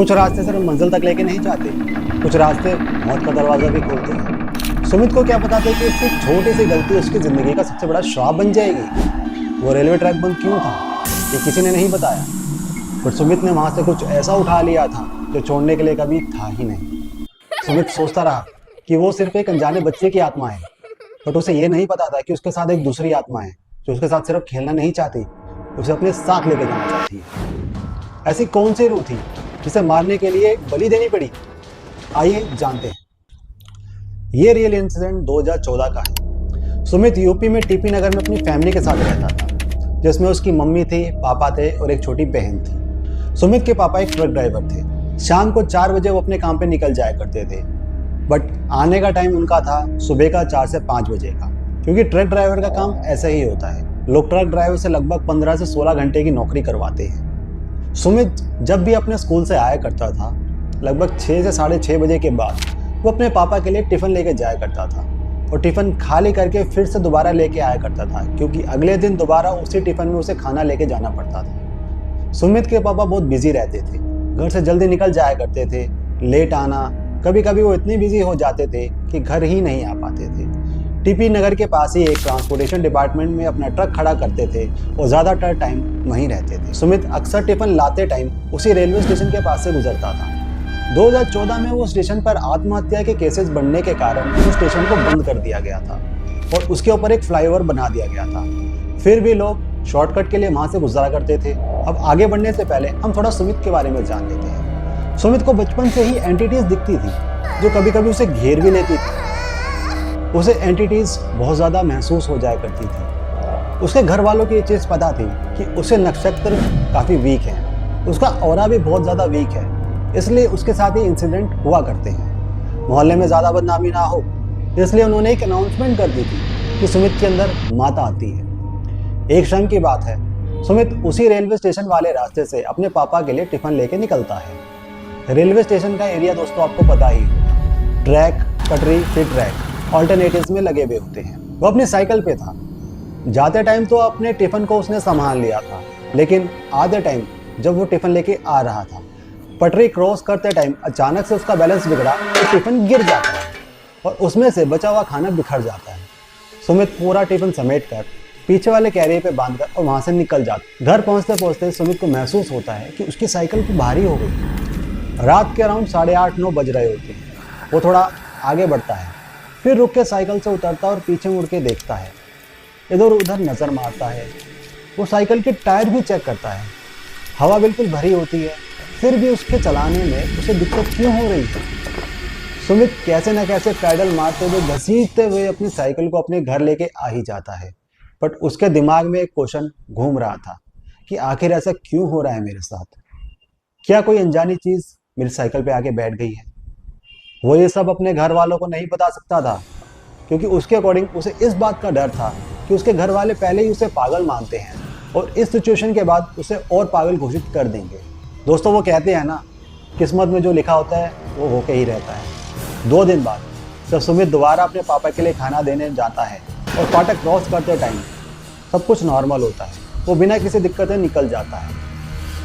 कुछ रास्ते सिर्फ मंजिल तक लेके नहीं जाते, कुछ रास्ते मौत का दरवाजा भी खोलते हैं। सुमित को क्या पता था कि उसकी छोटी सी गलती उसकी जिंदगी का सबसे बड़ा श्राप बन जाएगी। वो रेलवे ट्रैक बंद क्यों था ये किसी ने नहीं बताया, पर सुमित ने वहां से कुछ ऐसा उठा लिया था जो छोड़ने के लिए कभी था ही नहीं। सुमित सोचता रहा कि वो सिर्फ एक अनजाने बच्चे की आत्मा है, बट उसे ये नहीं पता था कि उसके साथ एक दूसरी आत्मा है जो उसके साथ सिर्फ खेलना नहीं चाहती, उसे अपने साथ लेके जाना चाहती है। ऐसी कौन सी रूह थी जिसे मारने के लिए बलि देनी पड़ी? आइए जानते हैं। ये रियल इंसिडेंट 2014 का है। सुमित यूपी में टीपी नगर में अपनी फैमिली के साथ रहता था, जिसमें उसकी मम्मी थी, पापा थे और एक छोटी बहन थी। सुमित के पापा एक ट्रक ड्राइवर थे। शाम को 4 बजे वो अपने काम पे निकल जाया करते थे, बट आने का टाइम उनका था सुबह का 4 से 5 बजे का, क्योंकि ट्रक ड्राइवर का काम ऐसा ही होता है। लोग ट्रक ड्राइवर से लगभग 15 से 16 घंटे की नौकरी करवाते हैं। सुमित जब भी अपने स्कूल से आया करता था, लगभग 6 से 6:30 बजे के बाद वो अपने पापा के लिए टिफ़िन लेके जाया करता था और टिफ़िन खाली करके फिर से दोबारा लेके आया करता था, क्योंकि अगले दिन दोबारा उसी टिफ़िन में उसे खाना लेके जाना पड़ता था। सुमित के पापा बहुत बिजी रहते थे, घर से जल्दी निकल जाया करते थे, लेट आना, कभी कभी वो इतने बिजी हो जाते थे कि घर ही नहीं आ पाते थे। टीपी नगर के पास ही एक ट्रांसपोर्टेशन डिपार्टमेंट में अपना ट्रक खड़ा करते थे और ज़्यादातर टाइम वहीं रहते थे। सुमित अक्सर टिफ़िन लाते टाइम उसी रेलवे स्टेशन के पास से गुजरता था। 2014 में वो स्टेशन पर आत्महत्या के केसेस बढ़ने के कारण उस स्टेशन को बंद कर दिया गया था और उसके ऊपर एक फ्लाईओवर बना दिया गया था। फिर भी लोग शॉर्टकट के लिए वहाँ से गुजरा करते थे। अब आगे बढ़ने से पहले हम थोड़ा सुमित के बारे में जान लेते हैं। सुमित को बचपन से ही एंटिटीज दिखती थी जो कभी कभी उसे घेर भी लेती थी। उसे एंटिटीज बहुत ज़्यादा महसूस हो जाया करती थी। उसके घर वालों की ये चीज़ पता थी कि उसे नक्षत्र काफ़ी वीक है, उसका ऑरा भी बहुत ज़्यादा वीक है, इसलिए उसके साथ ही इंसिडेंट हुआ करते हैं। मोहल्ले में ज़्यादा बदनामी ना हो, इसलिए उन्होंने एक अनाउंसमेंट कर दी थी कि सुमित के अंदर माता आती है। एक क्षण की बात है, सुमित उसी रेलवे स्टेशन वाले रास्ते से अपने पापा के लिए टिफ़िन लेके निकलता है। रेलवे स्टेशन का एरिया दोस्तों आपको पता ही होगा, ट्रैक, पटरी, फिर ट्रैक ऑल्टरनेटिव्स में लगे हुए होते हैं। वो अपनी साइकिल पे था। जाते टाइम तो अपने टिफ़िन को उसने संभाल लिया था, लेकिन आधे टाइम जब वो टिफ़िन लेके आ रहा था, पटरी क्रॉस करते टाइम अचानक से उसका बैलेंस बिगड़ा तो टिफ़िन गिर जाता है और उसमें से बचा हुआ खाना बिखर जाता है। सुमित पूरा टिफ़िन समेट कर पीछे वाले कैरियर पे बांधकर और वहाँ से निकल जाता। घर पहुँचते पहुँचते सुमित को महसूस होता है कि उसकी साइकिल तो भारी हो गई। रात के अराउंड 8:30-9 बज रहे होते हैं। वो थोड़ा आगे बढ़ता है, फिर रुक के साइकिल से उतरता और पीछे मुड़ के देखता है, इधर उधर नज़र मारता है। वो साइकिल के टायर भी चेक करता है। हवा बिल्कुल भरी होती है, फिर भी उसके चलाने में उसे दिक्कत क्यों हो रही है? सुमित कैसे न कैसे पैडल मारते हुए, घसीटते हुए अपनी साइकिल को अपने घर लेके आ ही जाता है। बट उसके दिमाग में एक क्वेश्चन घूम रहा था कि आखिर ऐसा क्यों हो रहा है मेरे साथ? क्या कोई अनजानी चीज़ मेरी साइकिल पे आके बैठ गई है? वो ये सब अपने घर वालों को नहीं बता सकता था, क्योंकि उसके अकॉर्डिंग उसे इस बात का डर था कि उसके घर वाले पहले ही उसे पागल मानते हैं और इस सिचुएशन के बाद उसे और पागल घोषित कर देंगे। दोस्तों वो कहते हैं ना, किस्मत में जो लिखा होता है वो होके ही रहता है। 2 दिन बाद जब सुमित दोबारा अपने पापा के लिए खाना देने जाता है और फाटक क्रॉस करते टाइम सब कुछ नॉर्मल होता है, वो बिना किसी दिक्कत निकल जाता है।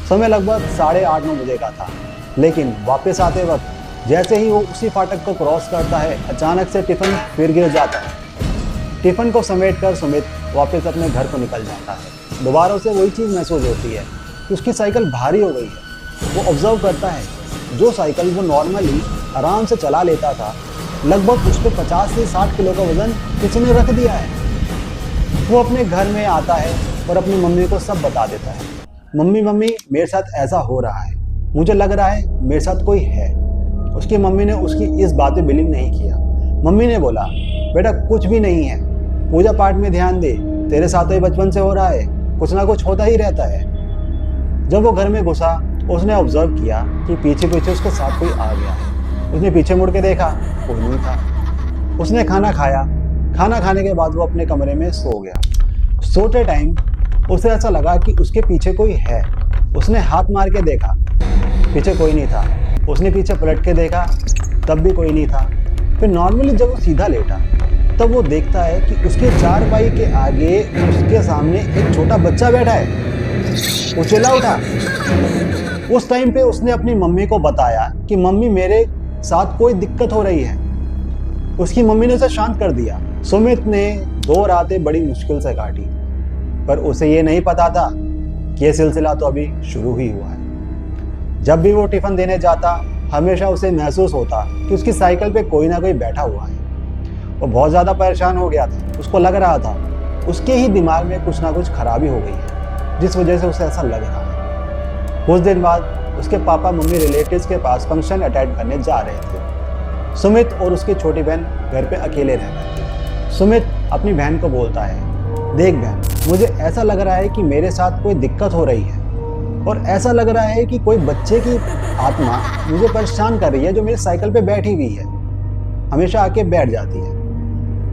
समय लगभग 8:30-9 बजे का था, लेकिन वापस आते वक्त जैसे ही वो उसी फाटक को क्रॉस करता है, अचानक से टिफ़िन फिर गिर जाता है। टिफ़िन को समेट कर सुमित वापस अपने घर को निकल जाता है। दोबारा उसे वही चीज़ महसूस होती है कि उसकी साइकिल भारी हो गई है। वो ऑब्जर्व करता है, जो साइकिल वो नॉर्मली आराम से चला लेता था, लगभग उस पर 50 से 60 किलो का वज़न किसी ने रख दिया है। वो अपने घर में आता है और अपनी मम्मी को सब बता देता है। मम्मी मेरे साथ ऐसा हो रहा है, मुझे लग रहा है मेरे साथ कोई है। उसकी मम्मी ने उसकी इस बात पे बिलीव नहीं किया। मम्मी ने बोला, बेटा कुछ भी नहीं है, पूजा पाठ में ध्यान दे, तेरे साथ तो ये बचपन से हो रहा है, कुछ ना कुछ होता ही रहता है। जब वो घर में घुसा, उसने ऑब्जर्व किया कि पीछे पीछे उसके साथ कोई आ गया है। उसने पीछे मुड़ के देखा, कोई नहीं था। उसने खाना खाया। खाना खाने के बाद वो अपने कमरे में सो गया। सोते टाइम उसे ऐसा लगा कि उसके पीछे कोई है। उसने हाथ मार के देखा, पीछे कोई नहीं था। उसने पीछे पलट के देखा, तब भी कोई नहीं था। फिर नॉर्मली जब वो सीधा लेटा, तब वो देखता है कि उसके चारपाई के आगे उसके सामने एक छोटा बच्चा बैठा है। वो चिल्ला उठा, उस टाइम पे उसने अपनी मम्मी को बताया कि मम्मी मेरे साथ कोई दिक्कत हो रही है। उसकी मम्मी ने उसे शांत कर दिया। सुमित ने 2 रातें बड़ी मुश्किल से काटी, पर उसे ये नहीं पता था कि ये सिलसिला तो अभी शुरू ही हुआ है। जब भी वो टिफिन देने जाता, हमेशा उसे महसूस होता कि उसकी साइकिल पे कोई ना कोई बैठा हुआ है। वो बहुत ज़्यादा परेशान हो गया था। उसको लग रहा था उसके ही दिमाग में कुछ ना कुछ खराबी हो गई है, जिस वजह से उसे ऐसा लग रहा है। कुछ दिन बाद उसके पापा मम्मी रिलेटिव्स के पास फंक्शन अटेंड करने जा रहे थे। सुमित और उसकी छोटी बहन घर पे अकेले रह रहे थे। सुमित अपनी बहन को बोलता है, देख बहन, मुझे ऐसा लग रहा है कि मेरे साथ कोई दिक्कत हो रही है और ऐसा लग रहा है कि कोई बच्चे की आत्मा मुझे परेशान कर रही है, जो मेरी साइकिल पे बैठी हुई है, हमेशा आके बैठ जाती है।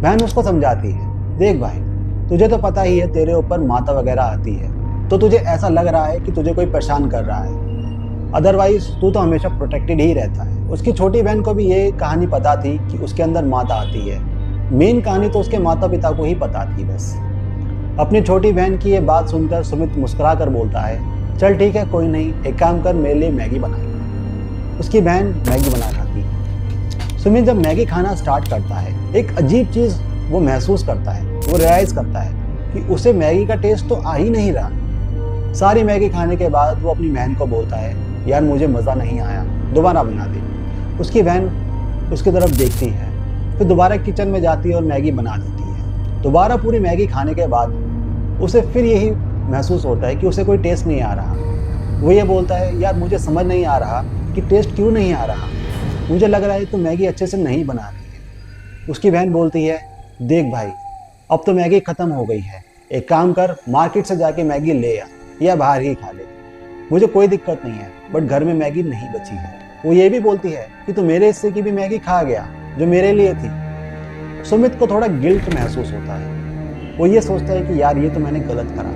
बहन उसको समझाती है, देख भाई, तुझे तो पता ही है तेरे ऊपर माता वगैरह आती है, तो तुझे ऐसा लग रहा है कि तुझे कोई परेशान कर रहा है, अदरवाइज तू तो हमेशा प्रोटेक्टेड ही रहता है। उसकी छोटी बहन को भी ये कहानी पता थी कि उसके अंदर माता आती है। मेन कहानी तो उसके माता पिता को ही पता थी बस। अपनी छोटी बहन की ये बात सुनकर सुमित मुस्कुरा कर बोलता है, चल ठीक है, कोई नहीं, एक काम कर, मेरे लिए मैगी बना। उसकी बहन मैगी बना खाती है। सुमित जब मैगी खाना स्टार्ट करता है, एक अजीब चीज़ वो महसूस करता है। वो रियलाइज करता है कि उसे मैगी का टेस्ट तो आ ही नहीं रहा। सारी मैगी खाने के बाद वो अपनी बहन को बोलता है, यार मुझे मज़ा नहीं आया, दोबारा बना दे। उसकी बहन उसकी तरफ देखती है, फिर दोबारा किचन में जाती है और मैगी बना देती है। दोबारा पूरी मैगी खाने के बाद उसे फिर यही महसूस होता है कि उसे कोई टेस्ट नहीं आ रहा। वो ये बोलता है, यार मुझे समझ नहीं आ रहा कि टेस्ट क्यों नहीं आ रहा, मुझे लग रहा है तो मैगी अच्छे से नहीं बना रही है। उसकी बहन बोलती है, देख भाई, अब तो मैगी ख़त्म हो गई है, एक काम कर, मार्केट से जाके मैगी ले आ या बाहर ही खा ले, मुझे कोई दिक्कत नहीं है, बट घर में मैगी नहीं बची है। वो ये भी बोलती है कि तू मेरे हिस्से की भी मैगी खा गया जो मेरे लिए थी। सुमित को थोड़ा गिल्ट महसूस होता है। वो ये सोचता है कि यार ये तो मैंने गलत करा।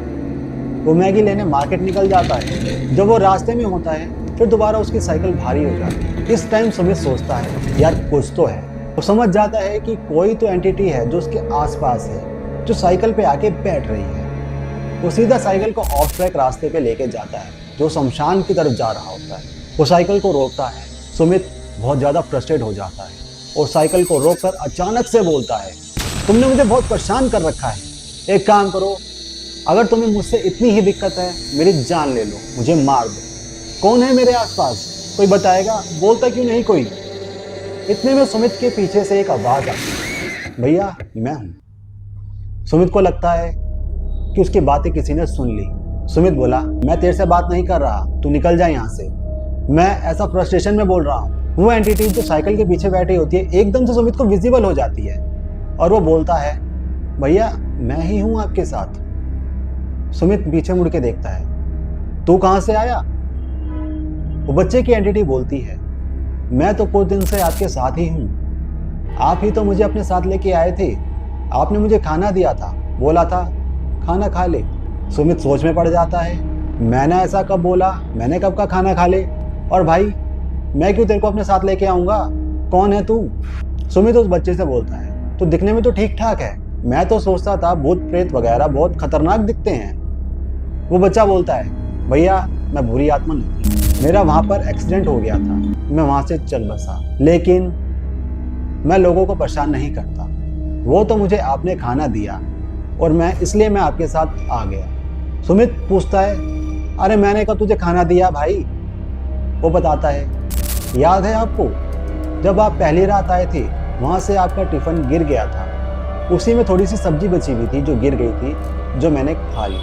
वो मैगी लेने मार्केट निकल जाता है। जब वो रास्ते में होता है, फिर दोबारा उसकी साइकिल भारी हो जाती है। इस टाइम सुमित सोचता है, यार कुछ तो है। वो समझ जाता है कि कोई तो एंटिटी है जो उसके आसपास है, जो साइकिल पे आके बैठ रही है। वो सीधा साइकिल को ऑफ ट्रैक रास्ते पे लेके जाता है, जो शमशान की तरफ जा रहा होता है। वो साइकिल को रोकता है। सुमित बहुत ज़्यादा फ्रस्ट्रेट हो जाता है और साइकिल को रोककर अचानक से बोलता है, तुमने मुझे बहुत परेशान कर रखा है, एक काम करो, अगर तुम्हें मुझसे इतनी ही दिक्कत है, मेरी जान ले लो, मुझे मार दो। कौन है मेरे आसपास, कोई बताएगा? बोलता क्यों नहीं कोई? इतने में सुमित के पीछे से एक आवाज़ आती है, भैया मैं हूँ। सुमित को लगता है कि उसकी बातें किसी ने सुन ली। सुमित बोला, मैं तेरे से बात नहीं कर रहा, तू निकल जा यहाँ से, मैं ऐसा फ्रस्ट्रेशन में बोल रहा हूँ। वो एंटिटी जो साइकिल के पीछे बैठी होती है, एकदम से सुमित को विजिबल हो जाती है और वो बोलता है, भैया मैं ही हूँ आपके साथ। सुमित पीछे मुड़ के देखता है, तू कहाँ से आया? वो बच्चे की एंटिटी बोलती है, मैं तो कुछ दिन से आपके साथ ही हूँ, आप ही तो मुझे अपने साथ लेके आए थे, आपने मुझे खाना दिया था, बोला था खाना खा ले। सुमित सोच में पड़ जाता है, मैंने ऐसा कब बोला, मैंने कब का खाना खा ले, और भाई मैं क्यों तेरे को अपने साथ लेके आऊँगा, कौन है तू? सुमित उस बच्चे से बोलता है, तो दिखने में तो ठीक ठाक है, मैं तो सोचता था भूत प्रेत वगैरह बहुत खतरनाक दिखते हैं। वो बच्चा बोलता है, भैया मैं बुरी आत्मा नहीं, मेरा वहाँ पर एक्सीडेंट हो गया था, मैं वहाँ से चल बसा, लेकिन मैं लोगों को परेशान नहीं करता। वो तो मुझे आपने खाना दिया और मैं आपके साथ आ गया। सुमित पूछता है, अरे मैंने कहा तुझे खाना दिया भाई? वो बताता है, याद है आपको जब आप पहली रात आए थे, वहाँ से आपका टिफ़िन गिर गया था, उसी में थोड़ी सी सब्जी बची हुई थी जो गिर गई थी, जो मैंने खा ली,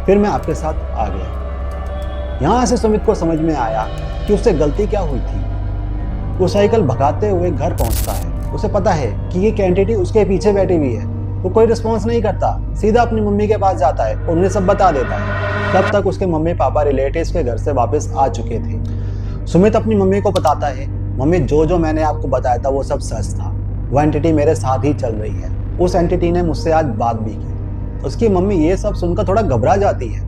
फिर मैं आपके साथ आ गया। यहाँ से सुमित को समझ में आया कि उससे गलती क्या हुई थी। वो साइकिल भगाते हुए घर पहुँचता है। उसे पता है कि ये एंटिटी उसके पीछे बैठी हुई है। वो कोई रिस्पॉन्स नहीं करता, सीधा अपनी मम्मी के पास जाता है और उन्हें सब बता देता है। तब तक उसके मम्मी पापा रिलेटिव्स के घर से वापस आ चुके थे। सुमित अपनी मम्मी को बताता है, मम्मी जो मैंने आपको बताया था वो सब सच था, वो एंटिटी मेरे साथ ही चल रही है, उस एंटिटी ने मुझसे आज बात भी की। उसकी मम्मी ये सब सुनकर थोड़ा घबरा जाती है,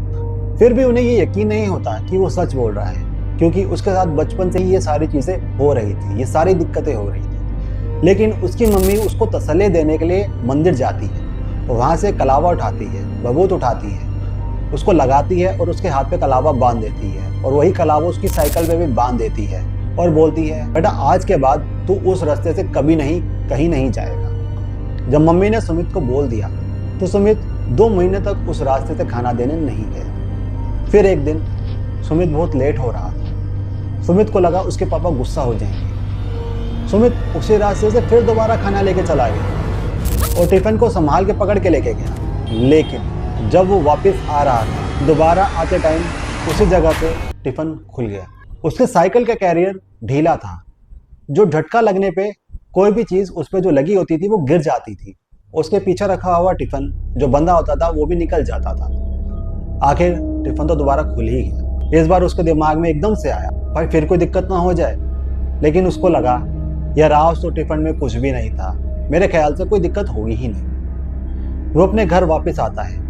फिर भी उन्हें ये यकीन नहीं होता कि वो सच बोल रहा है, क्योंकि उसके साथ बचपन से ही ये सारी चीज़ें हो रही थी, ये सारी दिक्कतें हो रही थी। लेकिन उसकी मम्मी उसको तसल्ली देने के लिए मंदिर जाती है, वहाँ से कलावा उठाती है, बबूत उठाती है उसको लगाती है और उसके हाथ पे कलावा बांध देती है और वही कलावा उसकी साइकिल पे भी बांध देती है और बोलती है, बेटा आज के बाद तू उस रास्ते से कभी नहीं कहीं नहीं जाएगा। जब मम्मी ने सुमित को बोल दिया तो सुमित 2 महीने तक उस रास्ते से खाना देने नहीं गया। फिर एक दिन सुमित बहुत लेट हो रहा था। सुमित को लगा उसके पापा गुस्सा हो जाएंगे। सुमित उसी रास्ते से फिर दोबारा खाना लेके चला गया और टिफिन को संभाल के पकड़ के लेके गया। लेकिन जब वो वापस आ रहा था, दोबारा आते टाइम उसी जगह पे टिफिन खुल गया। उसके साइकिल का कैरियर ढीला था, जो झटका लगने पे कोई भी चीज उस पर जो लगी होती थी वो गिर जाती थी। उसके पीछे रखा हुआ टिफिन जो बंधा होता था वो भी निकल जाता था। आखिर टिफिन तो दोबारा खुल ही गया। इस बार उसके दिमाग में एकदम से आया, भाई फिर कोई दिक्कत ना हो जाए। लेकिन उसको लगा यार आज तो टिफिन में कुछ भी नहीं था, मेरे ख्याल से कोई दिक्कत होगी ही नहीं। वो अपने घर वापस आता है।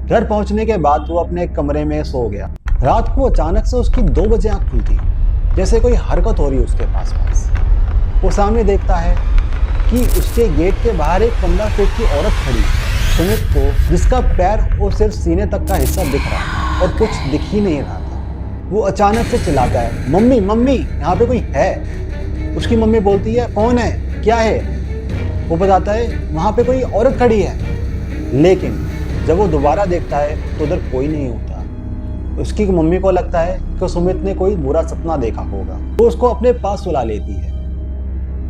घर पहुंचने के बाद वो अपने कमरे में सो गया। रात को अचानक से उसकी 2 बजे आंख खुलती, जैसे कोई हरकत हो रही है उसके पास। वो सामने देखता है कि उसके गेट के बाहर एक 15 फीट की औरत खड़ी है। सुमित को जिसका पैर और सिर्फ सीने तक का हिस्सा दिख रहा था और कुछ दिख ही नहीं रहा था। वो अचानक से चिल्लाता है, मम्मी मम्मी यहाँ पे कोई है। उसकी मम्मी बोलती है, कौन है, क्या है। वो बताता है वहाँ पे कोई औरत खड़ी है। लेकिन जब वो दोबारा देखता है तो उधर कोई नहीं होता। उसकी मम्मी को लगता है कि सुमित ने कोई बुरा सपना देखा होगा। वो उसको अपने पास सुला लेती है।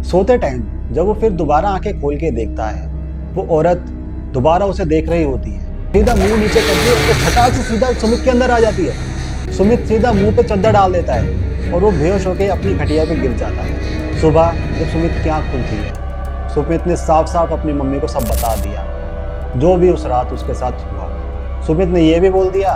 सोते टाइम जब वो फिर दोबारा आंखें खोल के देखता है, वो औरत दोबारा उसे देख रही होती है। सीधा मुंह नीचे करके उसको फटाक से सीधा सुमित के अंदर आ जाती है। सुमित सीधा मुंह पे चद्दर डाल देता है और वो बेहोश होकर अपनी खटिया पे गिर जाता है। सुबह जब सुमित की आंख खुलती है, सुमित ने साफ साफ अपनी मम्मी को सब बता दिया जो भी उस रात उसके साथ हुआ। सुमित ने यह भी बोल दिया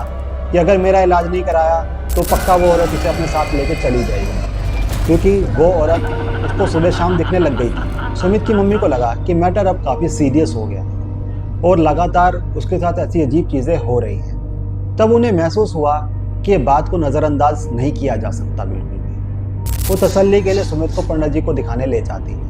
कि अगर मेरा इलाज नहीं कराया तो पक्का वो औरत इसे अपने साथ लेके चली जाएगी, क्योंकि वो औरत उसको सुबह शाम दिखने लग गई थी। सुमित की मम्मी को लगा कि मैटर अब काफ़ी सीरियस हो गया और लगातार उसके साथ ऐसी अजीब चीज़ें हो रही हैं। तब उन्हें महसूस हुआ कि ये बात को नज़रअंदाज नहीं किया जा सकता बिल्कुल भी। वो तसल्ली के लिए सुमित को पंडित जी को दिखाने ले जाती है।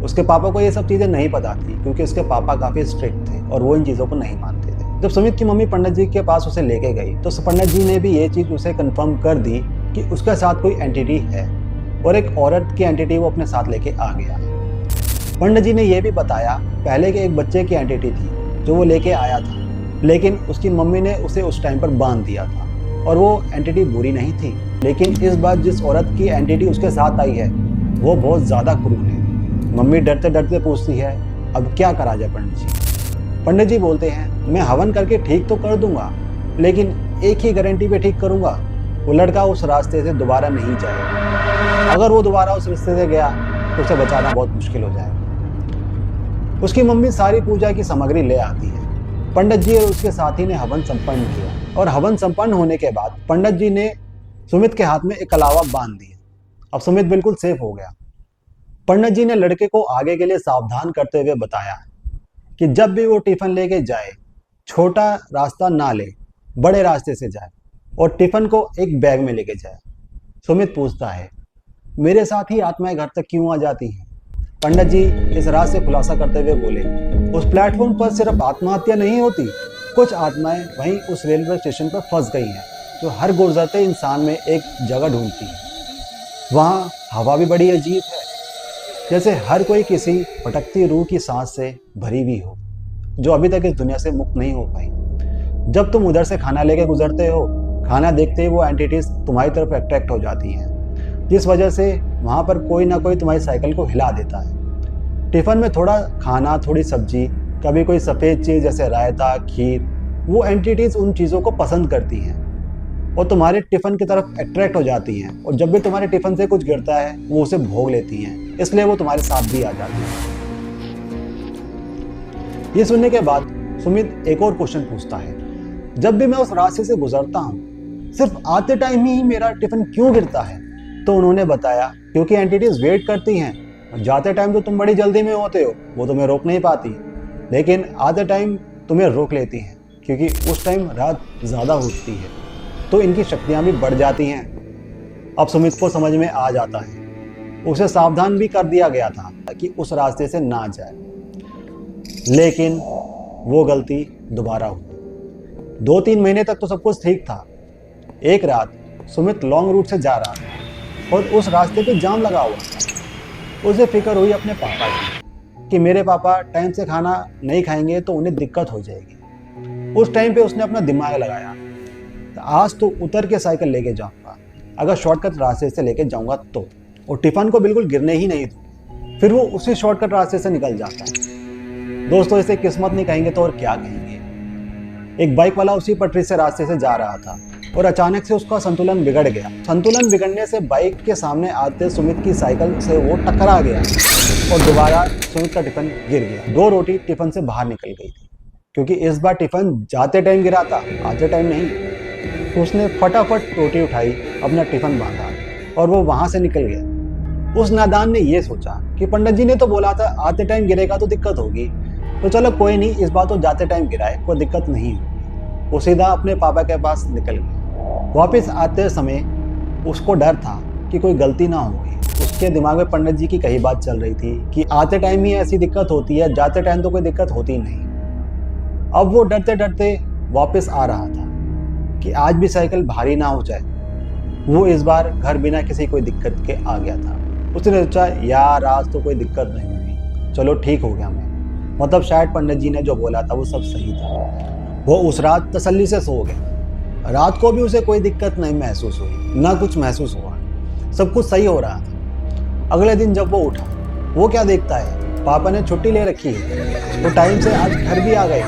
उसके पापा को ये सब चीज़ें नहीं पता थी, क्योंकि उसके पापा काफ़ी स्ट्रिक्ट थे और वो इन चीज़ों को नहीं मानते थे। जब सुमित की मम्मी पंडित जी के पास उसे लेके गई तो पंडित जी ने भी ये चीज़ उसे कंफर्म कर दी कि उसके साथ कोई एंटिटी है और एक औरत की एंटिटी वो अपने साथ लेके आ गया। पंडित जी ने यह भी बताया पहले के एक बच्चे की एंटिटी थी जो वो लेके आया था, लेकिन उसकी मम्मी ने उसे उस टाइम पर बांध दिया था और वो एंटिटी बुरी नहीं थी। लेकिन इस बार जिस औरत की एंटिटी उसके साथ आई है वो बहुत ज़्यादा क्रूर है। मम्मी डरते डरते पूछती है, अब क्या करा जाए पंडित जी। पंडित जी बोलते हैं, मैं हवन करके ठीक तो कर दूंगा, लेकिन एक ही गारंटी पे ठीक करूंगा, वो लड़का उस रास्ते से दोबारा नहीं जाएगा। अगर वो दोबारा उस रास्ते से गया तो उसे बचाना बहुत मुश्किल हो जाएगा। उसकी मम्मी सारी पूजा की सामग्री ले आती है। पंडित जी और उसके साथी ने हवन संपन्न किया और हवन संपन्न होने के बाद पंडित जी ने सुमित के हाथ में एक कलावा बांध दिया। अब सुमित बिल्कुल सेफ हो गया। पंडित जी ने लड़के को आगे के लिए सावधान करते हुए बताया कि जब भी वो टिफिन लेके जाए, छोटा रास्ता ना ले, बड़े रास्ते से जाए और टिफिन को एक बैग में लेके जाए। सुमित पूछता है, मेरे साथ ही आत्माएं घर तक क्यों आ जाती हैं? पंडित जी इस राज से खुलासा करते हुए बोले, उस प्लेटफॉर्म पर सिर्फ आत्महत्या नहीं होती, कुछ आत्माएं वहीं उस रेलवे स्टेशन पर फंस गई हैं जो हर गुजरते इंसान में एक जगह ढूंढती है। वहाँ हवा भी बड़ी अजीब है, जैसे हर कोई किसी भटकती रूह की सांस से भरी हुई हो जो अभी तक इस दुनिया से मुक्त नहीं हो पाई। जब तुम उधर से खाना लेके गुजरते हो, खाना देखते ही वो एंटिटीज तुम्हारी तरफ अट्रैक्ट हो जाती हैं, जिस वजह से वहाँ पर कोई ना कोई तुम्हारी साइकिल को हिला देता है। टिफिन में थोड़ा खाना, थोड़ी सब्जी, कभी कोई सफ़ेद चीज़ जैसे रायता, खीर, वो एंटिटीज उन चीज़ों को पसंद करती हैं और तुम्हारे टिफिन की तरफ अट्रैक्ट हो जाती हैं और जब भी तुम्हारे टिफिन से कुछ गिरता है वो उसे भोग लेती हैं, इसलिए वो तुम्हारे साथ भी आ जाती हैं। ये सुनने के बाद सुमित एक और क्वेश्चन पूछता है, जब भी मैं उस रास्ते से गुजरता हूँ सिर्फ आते टाइम ही मेरा टिफिन क्यों गिरता है? तो उन्होंने बताया क्योंकि एंटिटीज वेट करती हैं और जाते टाइम तो तुम बड़ी जल्दी में होते हो, वो तुम्हें रोक नहीं पाती, लेकिन आते टाइम तुम्हें रोक लेती हैं क्योंकि उस टाइम रात ज़्यादा होती है तो इनकी शक्तियाँ भी बढ़ जाती हैं। अब सुमित को समझ में आ जाता है, उसे सावधान भी कर दिया गया था कि उस रास्ते से ना जाए, लेकिन वो गलती दोबारा हुई। 2-3 महीने तक तो सब कुछ ठीक था। एक रात सुमित लॉन्ग रूट से जा रहा था और उस रास्ते पे जाम लगा हुआ था। उसे फिक्र हुई अपने पापा की कि मेरे पापा टाइम से खाना नहीं खाएंगे तो उन्हें दिक्कत हो जाएगी। उस टाइम पे उसने अपना दिमाग लगाया, आज तो उतर के साइकिल लेके जाऊंगा, अगर शॉर्टकट रास्ते से लेके जाऊंगा तो, और टिफिन को बिल्कुल गिरने ही नहीं दूँ। फिर वो उसी शॉर्टकट रास्ते से निकल जाता है। दोस्तों, इसे किस्मत नहीं कहेंगे तो और क्या कहेंगे। एक बाइक वाला उसी पटरी से रास्ते से जा रहा था और अचानक से उसका संतुलन बिगड़ गया। संतुलन बिगड़ने से बाइक के सामने आते सुमित की साइकिल से वो टकरा गया और दोबारा सुमित का टिफिन गिर गया। 2 रोटी टिफिन से बाहर निकल गई थी, क्योंकि इस बार टिफिन जाते टाइम गिरा था, आते टाइम नहीं। तो उसने फटाफट रोटी उठाई, अपना टिफिन बांधा और वो वहां से निकल गया। उस नादान ने ये सोचा कि पंडित जी ने तो बोला था आते टाइम गिरेगा तो दिक्कत होगी, तो चलो कोई नहीं, इस बार तो जाते टाइम गिराए, कोई दिक्कत नहीं होगी। वो सीधा अपने पापा के पास निकल गया। वापस आते समय उसको डर था कि कोई गलती ना होगी। उसके दिमाग में पंडित जी की कही बात चल रही थी कि आते टाइम ही ऐसी दिक्कत होती है, जाते टाइम तो कोई दिक्कत होती नहीं। अब वो डरते डरते वापस आ रहा था कि आज भी साइकिल भारी ना हो जाए। वो इस बार घर बिना किसी कोई दिक्कत के आ गया था। उसने सोचा यार आज तो कोई दिक्कत नहीं हुई, चलो ठीक हो गया मैं, मतलब शायद पंडित जी ने जो बोला था वो सब सही था। वो उस रात तसल्ली से सो गया। रात को भी उसे कोई दिक्कत नहीं महसूस हुई, ना कुछ महसूस हुआ, सब कुछ सही हो रहा था। अगले दिन जब वो उठा, वो क्या देखता है, पापा ने छुट्टी ले रखी है। वो टाइम से आज घर भी आ गए,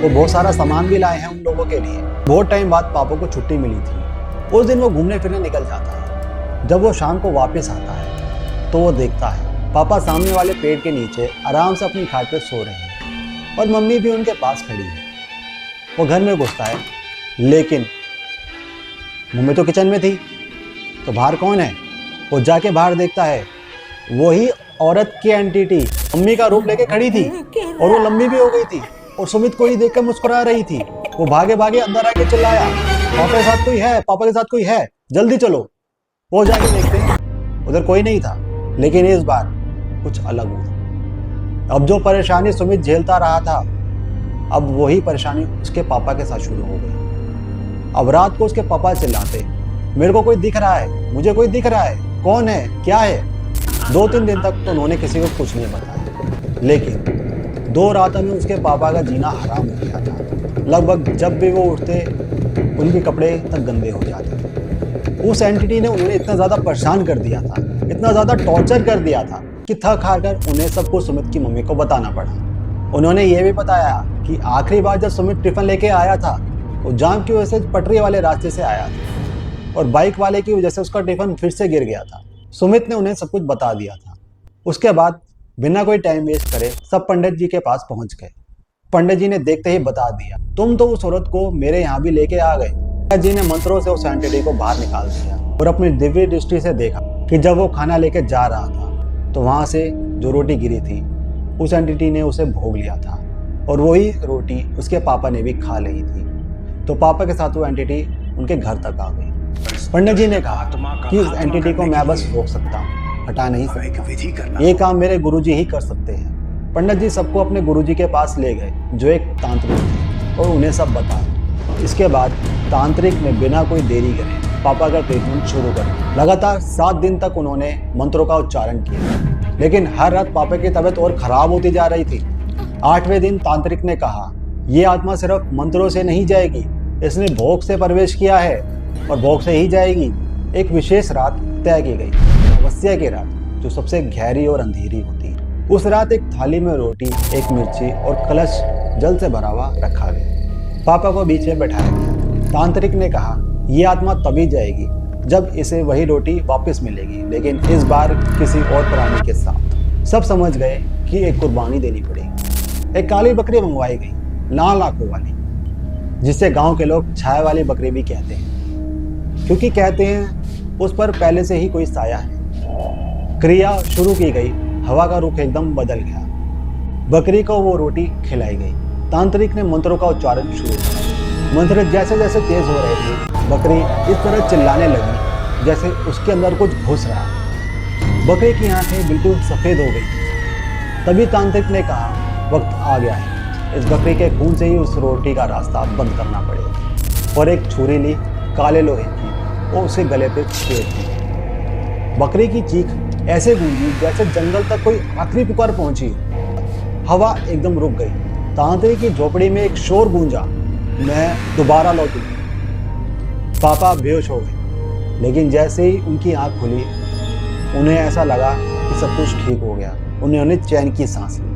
वो बहुत सारा सामान भी लाए हैं उन लोगों के लिए। बहुत टाइम बाद पापा को छुट्टी मिली थी। उस दिन वो घूमने फिरने निकल जाता है। जब वो शाम को वापस आता है तो वो देखता है पापा सामने वाले पेड़ के नीचे आराम से अपनी खाट पर सो रहे हैं और मम्मी भी उनके पास खड़ी है। वो घर में घुसता है, लेकिन मम्मी तो किचन में थी, तो बाहर कौन है? वो जाके बाहर देखता है, वही औरत की एंटिटी मम्मी का रूप लेके खड़ी थी और वो लंबी भी हो गई थी और सुमित को ही देखकर मुस्कुरा रही थी। वो भागे भागे अंदर आके चिल्लाया, पापा के साथ कोई है, पापा के साथ कोई है, जल्दी चलो। वो जाके देखते हैं, उधर कोई नहीं था, लेकिन इस बार कुछ अलग हुआ। अब जो परेशानी सुमित झेलता रहा था, अब वही परेशानी उसके पापा के साथ शुरू हो गई। अब रात को उसके पापा चिल्लाते, मेरे को कोई दिख रहा है, मुझे कोई दिख रहा है, कौन है, क्या है? 2-3 दिन तक तो उन्होंने किसी को कुछ नहीं बताया, लेकिन 2 रातों में उसके पापा का जीना हराम हो गया था। लगभग जब भी वो उठते उनके कपड़े तक गंदे हो जाते थे। उस एंटिटी ने उन्हें इतना ज़्यादा परेशान कर दिया था, इतना ज़्यादा टॉर्चर कर दिया था कि थक हार कर उन्हें सब कुछ सुमित की मम्मी को बताना पड़ा। उन्होंने ये भी बताया कि आखिरी बार जब सुमित टिफिन लेके आया था, वो जाम की वजह से पटरी वाले रास्ते से आया था और बाइक वाले की वजह से उसका टिफिन फिर से गिर गया था। सुमित ने उन्हें सब कुछ बता दिया था। उसके बाद बिना कोई टाइम वेस्ट करे सब पंडित जी के पास पहुंच गए। पंडित जी ने देखते ही बता दिया, तुम तो उस औरत को मेरे यहाँ भी लेके आ गए। पंडित जी ने मंत्रों से उस एंटिटी को बाहर निकाल दिया और अपनी दिव्य दृष्टि से देखा कि जब वो खाना लेके जा रहा था तो वहां से जो रोटी गिरी थी उस एंटिटी ने उसे भोग लिया था और वही रोटी उसके पापा ने भी खा ली थी। तो पापा के साथ वो एंटिटी उनके घर तक आ गई। पंडित जी ने कहा कि इस एंटिटी को मैं बस रोक सकता हूँ, हटा नहीं सकता, ये काम मेरे गुरुजी ही कर सकते हैं। पंडित जी सबको अपने गुरुजी के पास ले गए जो एक तांत्रिक थे और उन्हें सब बताया। इसके बाद तांत्रिक ने बिना कोई देरी करे पापा का ट्रीटमेंट शुरू कर दिया। लगातार 7 दिन तक उन्होंने मंत्रों का उच्चारण किया, लेकिन हर रात पापा की तबीयत और खराब होती जा रही थी। 8वें दिन तांत्रिक ने कहा, ये आत्मा सिर्फ मंत्रों से नहीं जाएगी, इसने भोग से प्रवेश किया है और भोग से ही जाएगी। एक विशेष रात तय की गई, अमावस्या की रात, जो सबसे गहरी और अंधेरी होती है। उस रात एक थाली में रोटी, एक मिर्ची और कलश जल से भरा हुआ रखा गया। पापा को बीच में बैठाया गया। तांत्रिक ने कहा, ये आत्मा तभी जाएगी जब इसे वही रोटी वापस मिलेगी, लेकिन इस बार किसी और प्राणी के साथ। सब समझ गए कि एक कुर्बानी देनी पड़ेगी। एक काली बकरी मंगवाई गई, लाल आंखों वाली, जिसे गांव के लोग छाया वाली बकरी भी कहते हैं, क्योंकि कहते हैं उस पर पहले से ही कोई साया है। क्रिया शुरू की गई, हवा का रुख एकदम बदल गया। बकरी को वो रोटी खिलाई गई। तांत्रिक ने मंत्रों का उच्चारण शुरू किया। मंत्र जैसे जैसे तेज हो रहे थे, बकरी इस तरह चिल्लाने लगी जैसे उसके अंदर कुछ घुस रहा। बकरी की आंखें बिल्कुल सफेद हो गई। तभी तांत्रिक ने कहा, वक्त आ गया है, इस बकरी के खून से ही उस रोटी का रास्ता बंद करना पड़ेगा। और एक छुरी ली काले लोहे की और उसके गले पे छेद दी। बकरी की चीख ऐसे गूंजी जैसे जंगल तक कोई आखिरी पुकार पहुंची। हवा एकदम रुक गई। तांत्रिक की झोपड़ी में एक शोर गूंजा, मैं दोबारा लौटूं। पापा बेहोश हो गए, लेकिन जैसे ही उनकी आंख खुली उन्हें ऐसा लगा कि सब कुछ ठीक हो गया। उन्होंने चैन की सांस ली।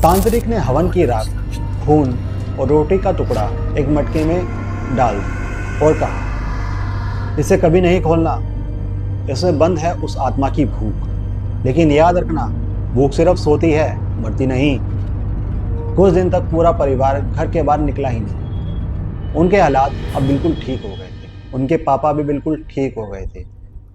तांत्रिक ने हवन की राख, खून और रोटी का टुकड़ा एक मटके में डाल दिया और कहा, इसे कभी नहीं खोलना, इसमें बंद है उस आत्मा की भूख। लेकिन याद रखना, भूख सिर्फ सोती है, मरती नहीं। कुछ दिन तक पूरा परिवार घर के बाहर निकला ही नहीं। उनके हालात अब बिल्कुल ठीक हो गए थे। उनके पापा भी बिल्कुल ठीक हो गए थे,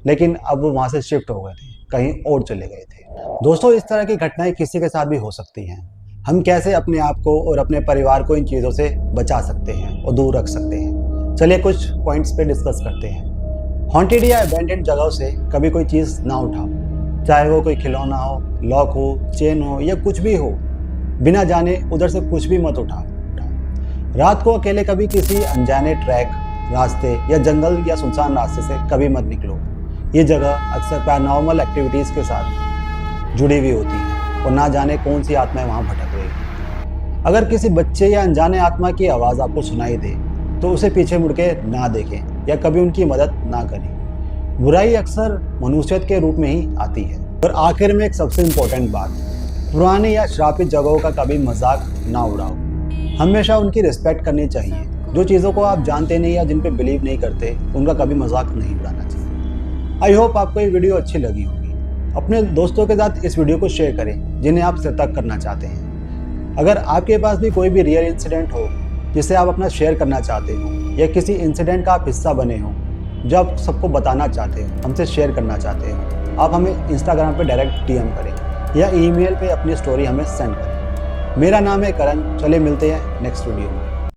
लेकिन अब वो वहाँ से शिफ्ट हो गए थे, कहीं और चले गए थे। दोस्तों, इस तरह की घटनाएं किसी के साथ भी हो सकती हैं। हम कैसे अपने आप को और अपने परिवार को इन चीज़ों से बचा सकते हैं और दूर रख सकते हैं, चलिए कुछ पॉइंट्स पे डिस्कस करते हैं। हॉन्टेड या अबैंडन्ड जगहों से कभी कोई चीज़ ना उठाओ, चाहे वो कोई खिलौना हो, लॉक हो, चेन हो या कुछ भी हो। बिना जाने उधर से कुछ भी मत उठाओ। रात को अकेले कभी किसी अनजाने ट्रैक, रास्ते या जंगल या सुनसान रास्ते से कभी मत निकलो। ये जगह अक्सर पैरानॉर्मल एक्टिविटीज़ के साथ जुड़ी हुई होती है और ना जाने कौन सी आत्माएं वहाँ भटक रही हैं। अगर किसी बच्चे या अनजाने आत्मा की आवाज़ आपको सुनाई दे तो उसे पीछे मुड़ के ना देखें या कभी उनकी मदद ना करें। बुराई अक्सर मनुष्यत के रूप में ही आती है। और आखिर में एक सबसे इम्पोर्टेंट बात, पुरानी या श्रापित जगहों का कभी मजाक ना उड़ाओ। हमेशा उनकी रिस्पेक्ट करनी चाहिए। जो चीज़ों को आप जानते नहीं या जिन पे बिलीव नहीं करते, उनका कभी मजाक नहीं उड़ाना चाहिए। आई होप आपको ये वीडियो अच्छी लगी होगी। अपने दोस्तों के साथ इस वीडियो को शेयर करें जिन्हें आप सतर्क करना चाहते हैं। अगर आपके पास भी कोई भी रियल इंसिडेंट हो जिसे आप अपना शेयर करना चाहते हो या किसी इंसिडेंट का आप हिस्सा बने हो जो आप सबको बताना चाहते हो, हमसे शेयर करना चाहते हो, आप हमें इंस्टाग्राम पे डायरेक्ट DM करें या ईमेल पे अपनी स्टोरी हमें सेंड करें। मेरा नाम है करण। चलिए मिलते हैं नेक्स्ट वीडियो में।